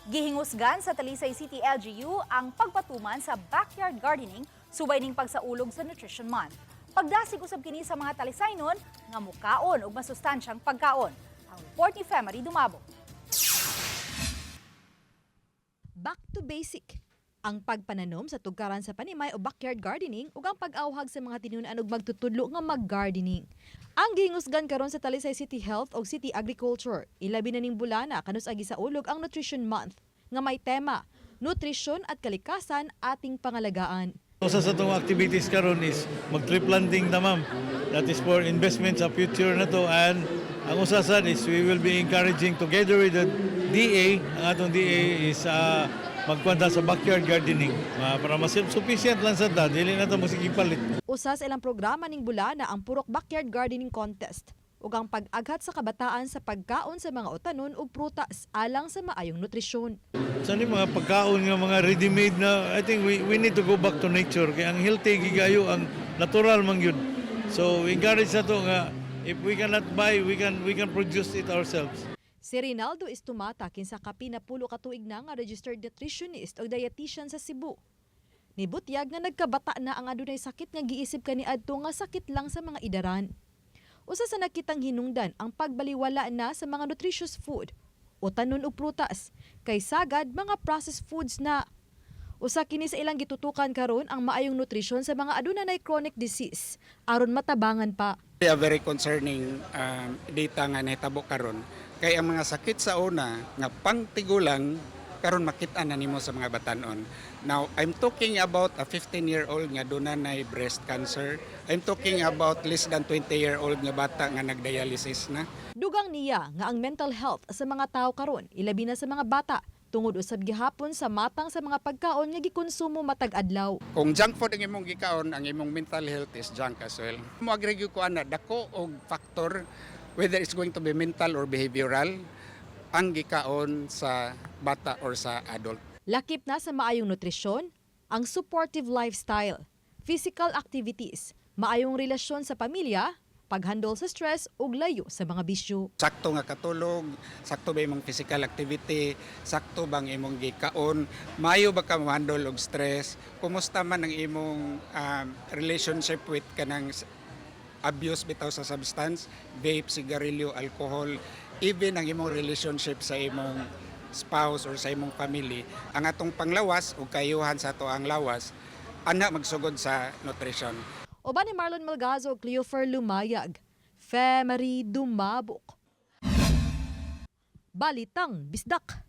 Gihingusgan sa Talisay City LGU ang pagpatuman sa backyard gardening subay ning pagsaulog sa Nutrition Month. Pagdasig usab kini sa mga Talisaynon nga mukaon og masustansyang pagkaon. Ang report ni Femery Dumabo. Back to basic. Ang pagpananom sa tugkaran sa panimay o backyard gardening ug ang pag-awhag sa mga tinunan og magtutudlo nga mag-gardening. Ang gihingusgan karon sa Talisay City Health o City Agriculture, ilabi na ning bulana kanus agi sa ulog ang Nutrition Month nga may tema, nutrisyon at kalikasan ating pangalagaan. Usa sa itong activities karon is mag-tree planting na ma'am. That is for investment sa future na to, and ang usa sad is we will be encouraging together with the DA, ang atong DA is magkwanta sa backyard gardening para mas sufficient lang sa ta, dili na ito magsigipalit. Usa sa ilang programa ning bulana ang Purok Backyard Gardening Contest ug ang pag-aghat sa kabataan sa pagkaon sa mga utanon ug prutas alang sa maayong nutrisyon. Sa ni mga pagkaon nga mga ready-made na, I think we need to go back to nature kay ang healthy gigayo ang natural man gyud. So we encourage na to nga if we cannot buy, we can produce it ourselves. Si Rinaldo Istumata kinsa kapi na 10 ka tuig na nga registered nutritionist o dietitian sa Cebu. Nibutyag nga nagkabata na ang adunay sakit nga giisip kaniadto nga sakit lang sa mga idaran. Usa sa nakitang hinungdan ang pagbaliwala na sa mga nutritious food o tanon ug prutas kay sagad mga processed foods na. Usa kini sa ilang gitutukan karon ang maayong nutrisyon sa mga adunay chronic disease aron matabangan pa. A very concerning data nga nahitabo karon kay ang mga sakit sa una nga pangtigulang karon makita na nimo sa mga batanon. Now, I'm talking about a 15-year-old nga dunay breast cancer. I'm talking about less than 20-year-old nga bata nga nagdialysis na. Dugang niya nga ang mental health sa mga tao karon ilabi na sa mga bata tungod usab gihapon sa matang sa mga pagkaon nga gikonsumo matag adlaw. Kung junk food ang imong gikaon, ang imong mental health is junk as well. Mo agree ko ana dako og factor whether it's going to be mental or behavioral ang gikaon sa bata or sa adult. Lakip na sa maayong nutrisyon, ang supportive lifestyle, physical activities, maayong relasyon sa pamilya, paghandle sa stress ug layo sa mga bisyo. Sakto nga katulog, sakto ba imong physical activity, sakto bang imong gikaon, maayo ba ka ma-handle og stress, kumusta man ang imong relationship with kanang abuse bitaw sa substance, vape, sigarilyo, alcohol, even ang imong relationship sa imong spouse or sa imong family, ang atong panglawas o kayuhan sa ato ang lawas, ana magsugod sa nutrition. Uban ni Marlon Malgazo ug Cleofer Lumayag, Femery Dumabok. Balitang Bisdak.